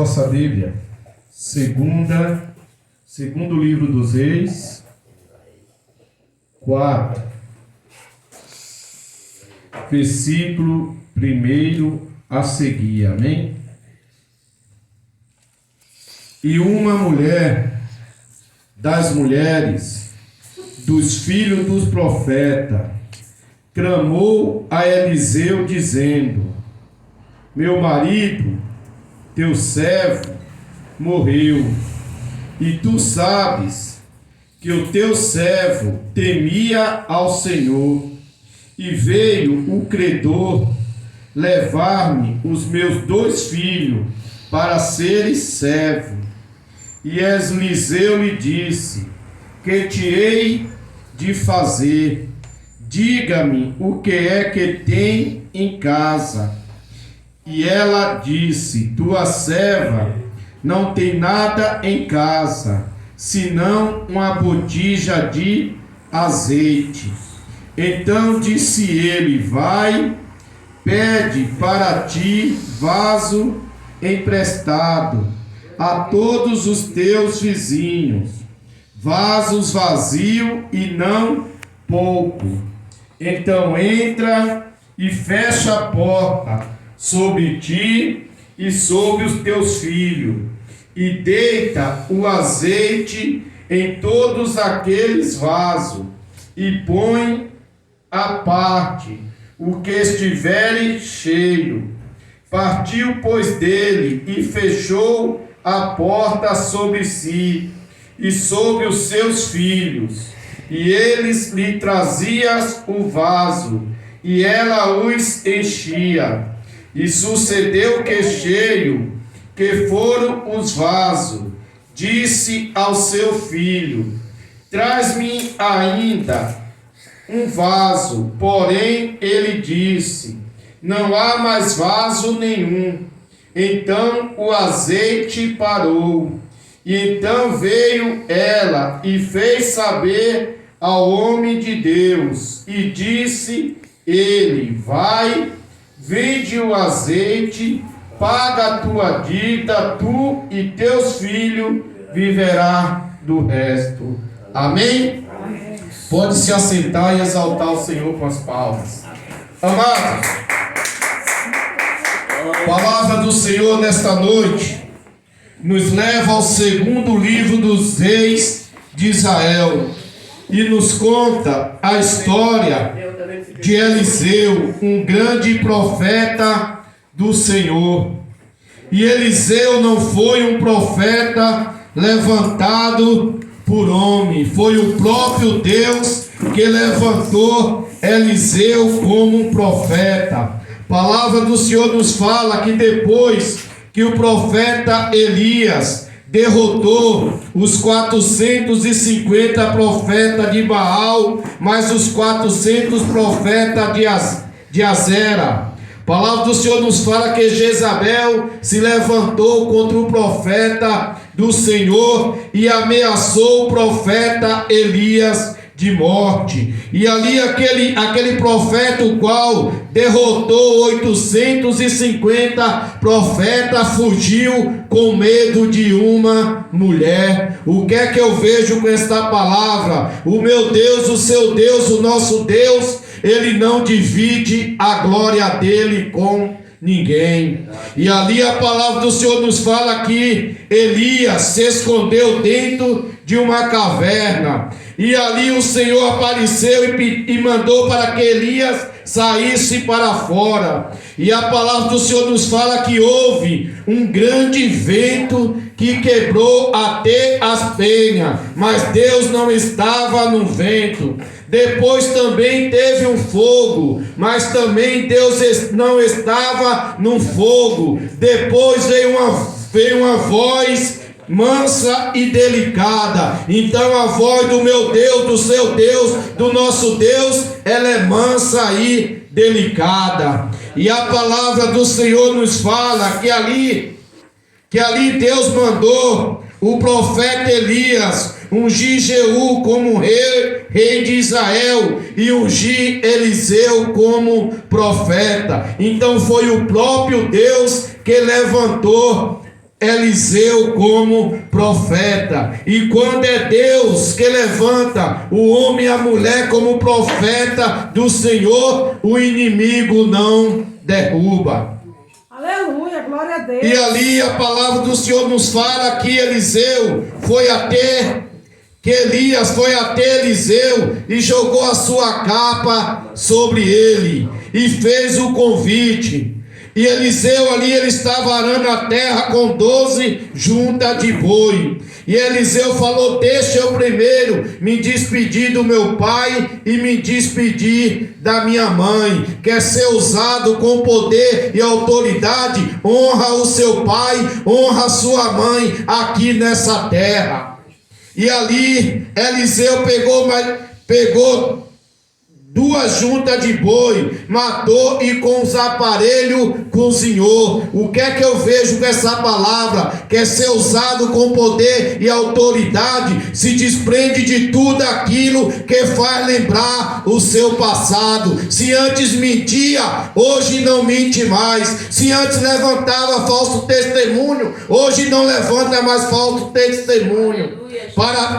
vossa Bíblia, segundo livro dos Reis, 4, versículo 1 a seguir, amém? E uma mulher das mulheres dos filhos dos profetas clamou a Eliseu, dizendo: meu marido, teu servo, morreu, e tu sabes que o teu servo temia ao Senhor, e veio o credor levar-me os meus 2 filhos para serem servo. E Eliseu lhe disse: que te hei de fazer? Diga-me o que é que tem em casa. E ela disse: tua serva não tem nada em casa, senão uma botija de azeite. Então disse ele: vai, pede para ti vaso emprestado a todos os teus vizinhos, vasos vazios e não pouco. Então entra e fecha a porta sobre ti e sobre os teus filhos, e deita o azeite em todos aqueles vasos, e põe à parte o que estiver cheio. Partiu, pois, dele, e fechou a porta sobre si e sobre os seus filhos, e eles lhe traziam o vaso, e ela os enchia. E sucedeu que, cheio que foram os vasos, disse ao seu filho: traz-me ainda um vaso. Porém ele disse: não há mais vaso nenhum. Então o azeite parou. E então veio ela e fez saber ao homem de Deus, e disse ele: vai, vende o azeite, paga a tua dívida, tu e teus filhos viverá do resto. Amém? Amém. Pode se assentar e exaltar o Senhor com as palmas. Amados, a palavra do Senhor nesta noite nos leva ao segundo livro dos reis de Israel e nos conta a história de Eliseu, um grande profeta do Senhor. E Eliseu não foi um profeta levantado por homem, foi o próprio Deus que levantou Eliseu como um profeta. A palavra do Senhor nos fala que depois que o profeta Elias derrotou os 450 profetas de Baal, mais os 400 profetas de Azera. A palavra do Senhor nos fala que Jezabel se levantou contra o profeta do Senhor e ameaçou o profeta Elias de morte. E ali aquele profeta, o qual derrotou 850 profetas, fugiu com medo de uma mulher. O que é que eu vejo com esta palavra? O meu Deus, o seu Deus, o nosso Deus, ele não divide a glória dele com ninguém. E ali a palavra do Senhor nos fala que Elias se escondeu dentro de uma caverna, e ali o Senhor apareceu e mandou para que Elias saísse para fora. E a palavra do Senhor nos fala que houve um grande vento que quebrou até as penhas, mas Deus não estava no vento. Depois também teve um fogo, mas também Deus não estava no fogo. Depois veio uma voz mansa e delicada. Então a voz do meu Deus, do seu Deus, do nosso Deus, ela é mansa e delicada. E a palavra do Senhor nos fala que ali Deus mandou o profeta Elias ungir Jeú como rei de Israel e ungir Eliseu como profeta. Então foi o próprio Deus que levantou Eliseu como profeta. E quando é Deus que levanta o homem e a mulher como profeta do Senhor, o inimigo não derruba. Aleluia, glória a Deus. E ali a palavra do Senhor nos fala que Elias foi até Eliseu e jogou a sua capa sobre ele e fez o convite. E Eliseu ali, ele estava arando a terra com 12 juntas de boi. E Eliseu falou: deixa eu primeiro me despedir do meu pai e me despedir da minha mãe. Quer ser usado com poder e autoridade? Honra o seu pai, honra a sua mãe aqui nessa terra. E ali Eliseu pegou 2 juntas de boi, matou e com os aparelhos cozinhou. O que é que eu vejo com essa palavra? Quer ser usado com poder e autoridade, se desprende de tudo aquilo que faz lembrar o seu passado. Se antes mentia, hoje não mente mais. Se antes levantava falso testemunho, hoje não levanta mais falso testemunho.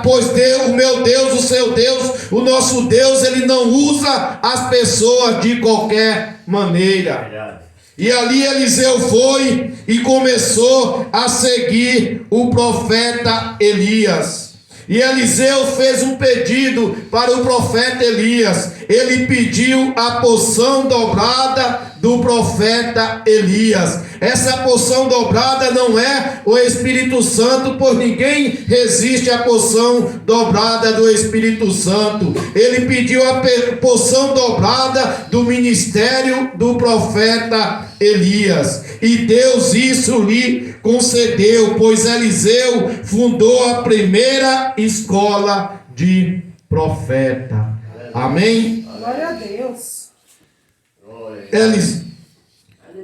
Pois Deus, o meu Deus, o seu Deus, o nosso Deus, ele não usa as pessoas de qualquer maneira. E ali Eliseu foi e começou a seguir o profeta Elias. E Eliseu fez um pedido para o profeta Elias. Ele pediu a porção dobrada do profeta Elias. Essa porção dobrada não é o Espírito Santo, pois ninguém resiste à porção dobrada do Espírito Santo. Ele pediu a porção dobrada do ministério do profeta Elias. E Deus isso lhe concedeu, pois Eliseu fundou a primeira escola de profeta. Amém? Glória a Deus.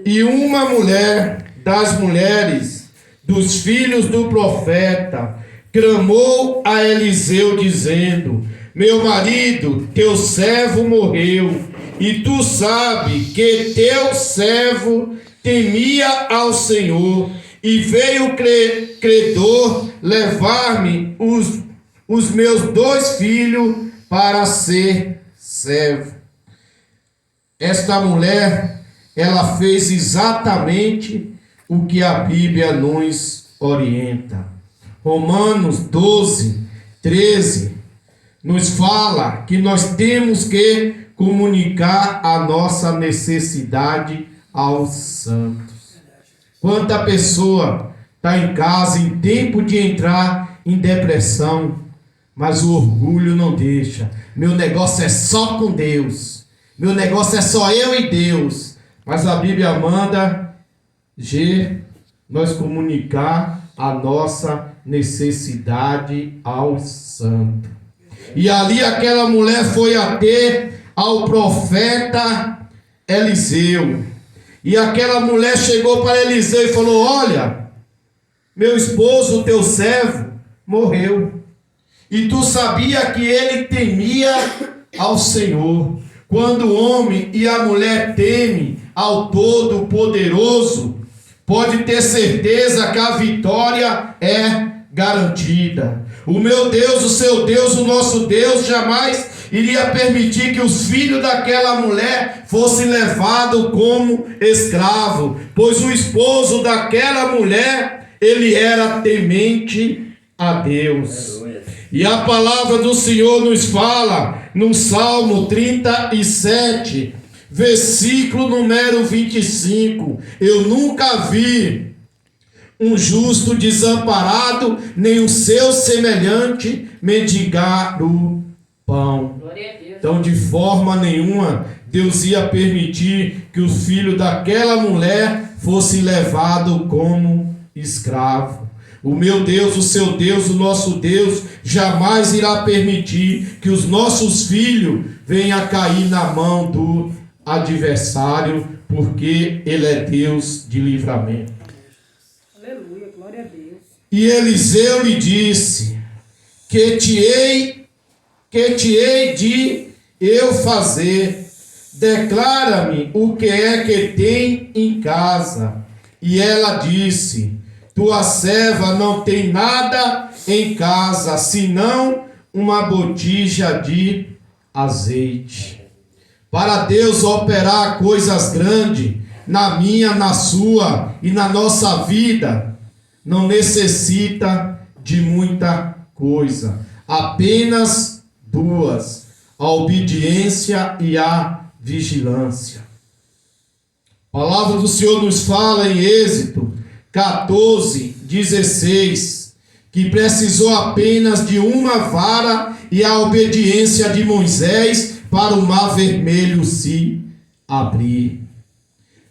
E uma mulher das mulheres dos filhos do profeta clamou a Eliseu dizendo: meu marido, teu servo morreu, e tu sabes que teu servo temia ao Senhor, e veio credor levar-me os meus 2 filhos para ser servo. Esta mulher, ela fez exatamente o que a Bíblia nos orienta. Romanos 12, 13 nos fala que nós temos que comunicar a nossa necessidade aos santos. Quanta pessoa está em casa em tempo de entrar em depressão, mas o orgulho não deixa. Meu negócio é só com Deus. Meu negócio é só eu e Deus. Mas a Bíblia manda nós comunicar a nossa necessidade aos santos. E ali aquela mulher foi até ao profeta Eliseu. E aquela mulher chegou para Eliseu e falou: olha, meu esposo, o teu servo, morreu. E tu sabia que ele temia ao Senhor. Quando o homem e a mulher temem ao Todo-Poderoso, pode ter certeza que a vitória é garantida. O meu Deus, o seu Deus, o nosso Deus jamais iria permitir que os filhos daquela mulher fossem levados como escravo, pois o esposo daquela mulher, ele era temente a Deus. E a palavra do Senhor nos fala no Salmo 37, versículo número 25: eu nunca vi um justo desamparado, nem o seu semelhante mendigar o pão. Então, de forma nenhuma, Deus ia permitir que os filhos daquela mulher fossem levados como escravo. O meu Deus, o seu Deus, o nosso Deus, jamais irá permitir que os nossos filhos venham a cair na mão do adversário, porque Ele é Deus de livramento. Aleluia, glória a Deus. E Eliseu lhe disse: que te hei de eu fazer? Declara-me o que é que tem em casa. E ela disse: tua serva não tem nada em casa, senão uma botija de azeite. Para Deus operar coisas grandes na minha, na sua e na nossa vida, não necessita de muita coisa. Apenas duas: a obediência e a vigilância. A palavra do Senhor nos fala em Êxodo 14:16, que precisou apenas de uma vara e a obediência de Moisés para o mar vermelho se abrir.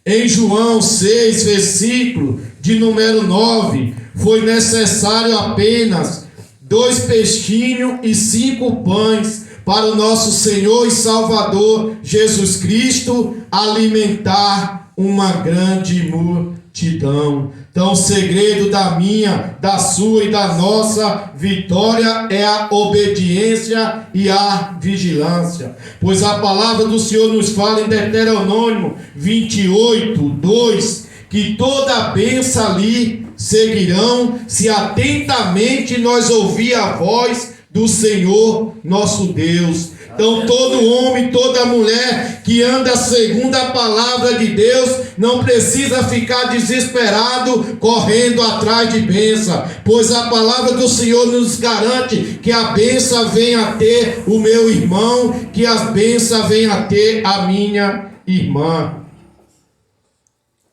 Em João 6, versículo de número 9, foi necessário apenas 2 peixinhos e 5 pães para o nosso Senhor e Salvador Jesus Cristo alimentar uma grande multidão. Então o segredo da minha, da sua e da nossa vitória é a obediência e a vigilância. Pois a palavra do Senhor nos fala em Deuteronômio 28:2, que toda a bênção ali seguirão se atentamente nós ouvir a voz do Senhor nosso Deus. Então todo homem, toda mulher que anda segundo a palavra de Deus não precisa ficar desesperado correndo atrás de bênção, pois a palavra do Senhor nos garante que a bênção vem a ter o meu irmão, que a bênção vem a ter a minha irmã.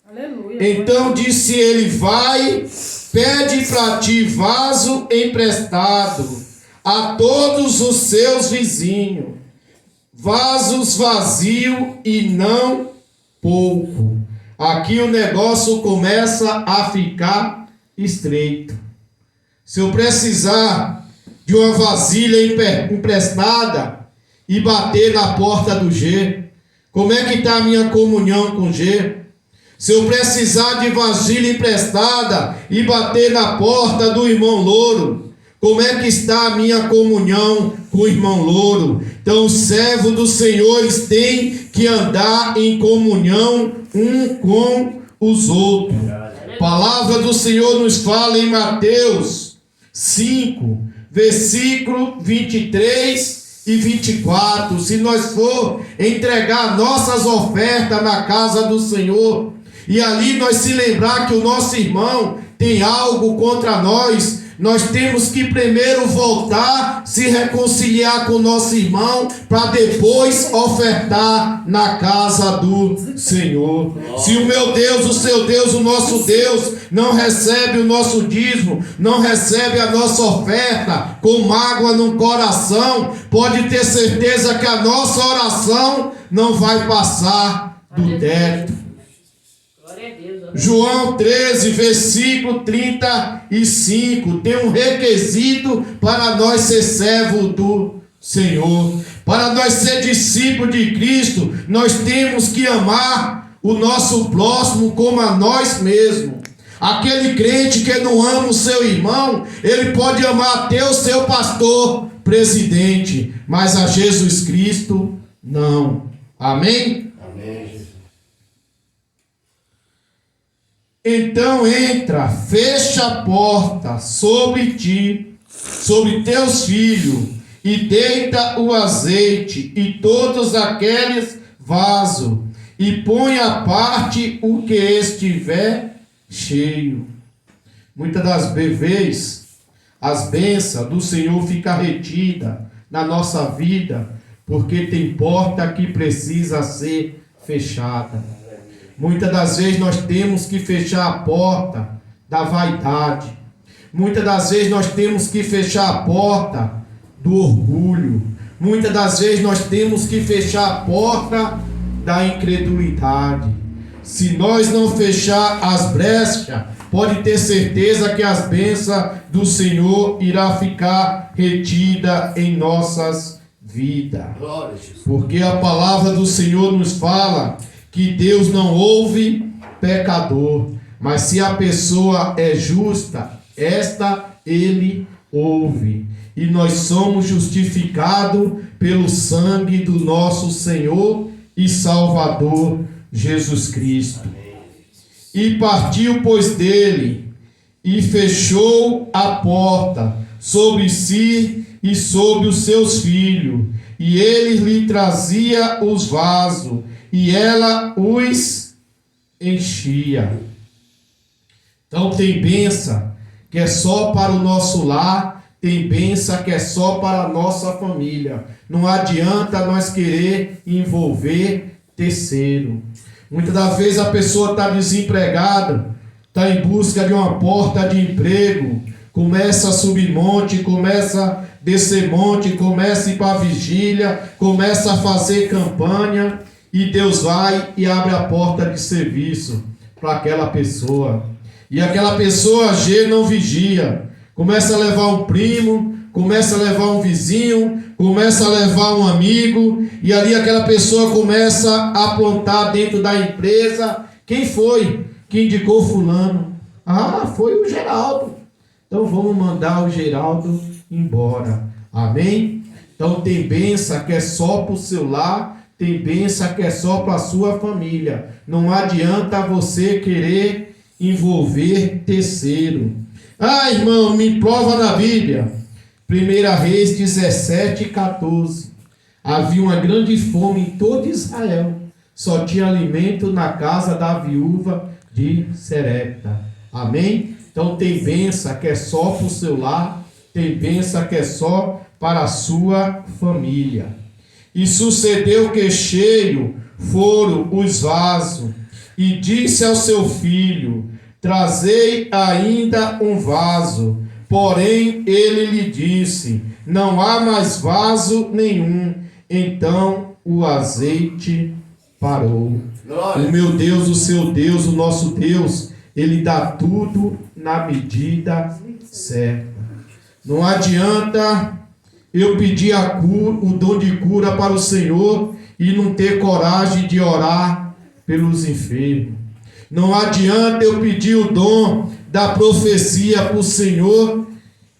Aleluia. Então disse ele: vai, pede para ti vaso emprestado a todos os seus vizinhos, vasos vazios e não pouco. Aqui o negócio começa a ficar estreito. Se eu precisar de uma vasilha emprestada e bater na porta do G, como é que está a minha comunhão com G? Se eu precisar de vasilha emprestada e bater na porta do irmão Louro, como é que está a minha comunhão com o irmão Louro? Então os servos do Senhor têm que andar em comunhão um com os outros. A palavra do Senhor nos fala em Mateus 5, versículo 23 e 24. Se nós for entregar nossas ofertas na casa do Senhor, e ali nós se lembrar que o nosso irmão tem algo contra nós, nós temos que primeiro voltar, se reconciliar com o nosso irmão, para depois ofertar na casa do Senhor. Se o meu Deus, o seu Deus, o nosso Deus, não recebe o nosso dízimo, não recebe a nossa oferta com mágoa no coração, pode ter certeza que a nossa oração não vai passar do teto. João 13, versículo 35, tem um requisito para nós ser servo do Senhor. Para nós ser discípulo de Cristo, nós temos que amar o nosso próximo como a nós mesmos. Aquele crente que não ama o seu irmão, ele pode amar até o seu pastor, presidente, mas a Jesus Cristo não. Amém? Amém. Então entra, fecha a porta sobre ti, sobre teus filhos, e deita o azeite e todos aqueles vasos, e põe à parte o que estiver cheio. Muitas das vezes, as bênçãos do Senhor ficam retidas na nossa vida, porque tem porta que precisa ser fechada. Muitas das vezes nós temos que fechar a porta da vaidade. Muitas das vezes nós temos que fechar a porta do orgulho. Muitas das vezes nós temos que fechar a porta da incredulidade. Se nós não fechar as brechas, pode ter certeza que as bênçãos do Senhor irá ficar retida em nossas vidas. Porque a palavra do Senhor nos fala que Deus não ouve pecador, mas se a pessoa é justa, esta ele ouve. E nós somos justificados pelo sangue do nosso Senhor e Salvador Jesus Cristo. E partiu, pois, dele, e fechou a porta sobre si e sobre os seus filhos, e ele lhe trazia os vasos, e ela os enchia. Então tem bênção que é só para o nosso lar, tem bênção que é só para a nossa família. Não adianta nós querer envolver terceiro. Muitas das vezes a pessoa está desempregada, está em busca de uma porta de emprego, começa a subir monte, começa a descer monte, começa a ir para a vigília, começa a fazer campanha, e Deus vai e abre a porta de serviço para aquela pessoa. E aquela pessoa não vigia, começa a levar um primo, começa a levar um vizinho, começa a levar um amigo, e ali aquela pessoa começa a aprontar dentro da empresa. Quem foi que indicou fulano? Ah, foi o Geraldo. Então vamos mandar o Geraldo embora. Amém? Então tem bênção que é só para o seu lar, tem bênção que é só para a sua família. Não adianta você querer envolver terceiro. Ah, irmão, me prova na Bíblia. 1 Reis 17:14. Havia uma grande fome em todo Israel. Só tinha alimento na casa da viúva de Serepta. Amém? Então tem bênção que é só para o seu lar, tem bênção que é só para a sua família. E sucedeu que cheio foram os vasos, e disse ao seu filho: trazei ainda um vaso. Porém ele lhe disse: não há mais vaso nenhum. Então o azeite parou. Glória. O meu Deus, o seu Deus, o nosso Deus, ele dá tudo na medida certa. Não adianta eu pedir a cura, o dom de cura para o Senhor, e não ter coragem de orar pelos enfermos. Não adianta eu pedir o dom da profecia para o Senhor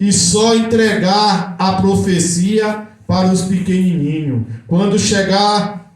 e só entregar a profecia para os pequenininhos. Quando chegar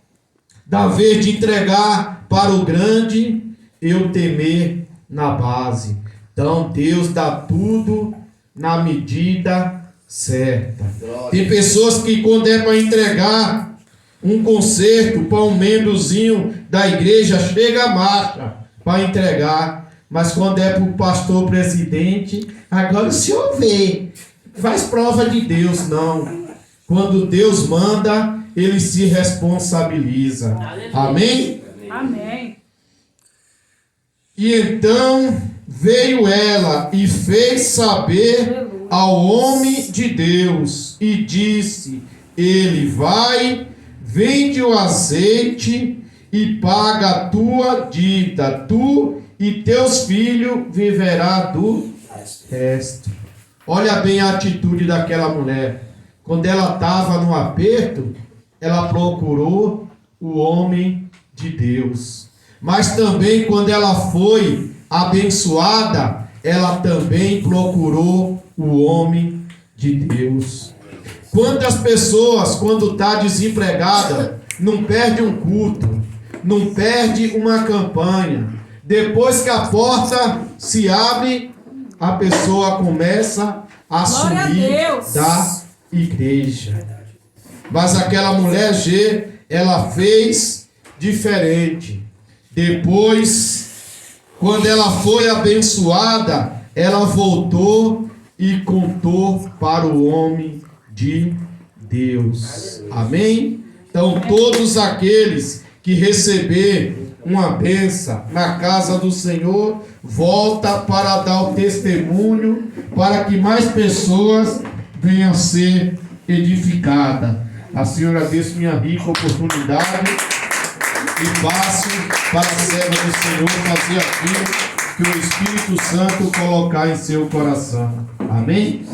da vez de entregar para o grande, eu temer na base. Então Deus dá tudo na medida certa. Tem pessoas que quando é para entregar um concerto para um membrozinho da igreja, chega a marcha para entregar, mas quando é para o pastor presidente, agora o senhor vê, faz prova de Deus. Não, quando Deus manda, ele se responsabiliza. Amém? Amém. E então veio ela e fez saber ao homem de Deus e disse: ele vai, vende o azeite e paga a tua dívida, tu e teus filhos viverá do resto. Olha bem a atitude daquela mulher. Quando ela estava no aperto, ela procurou o homem de Deus. Mas também quando ela foi abençoada, ela também procurou o homem de Deus. Quantas pessoas, quando está desempregada, não perde um culto, não perde uma campanha. Depois que a porta se abre, a pessoa começa a sumir da igreja. Mas aquela mulher ela fez diferente. Depois, quando ela foi abençoada, ela voltou e contou para o homem de Deus. Amém? Então, todos aqueles que receber uma bênção na casa do Senhor, volta para dar o testemunho, para que mais pessoas venham a ser edificadas. Assim eu agradeço minha rica oportunidade e passo para a serva do Senhor fazer aquilo que o Espírito Santo colocar em seu coração. Amém?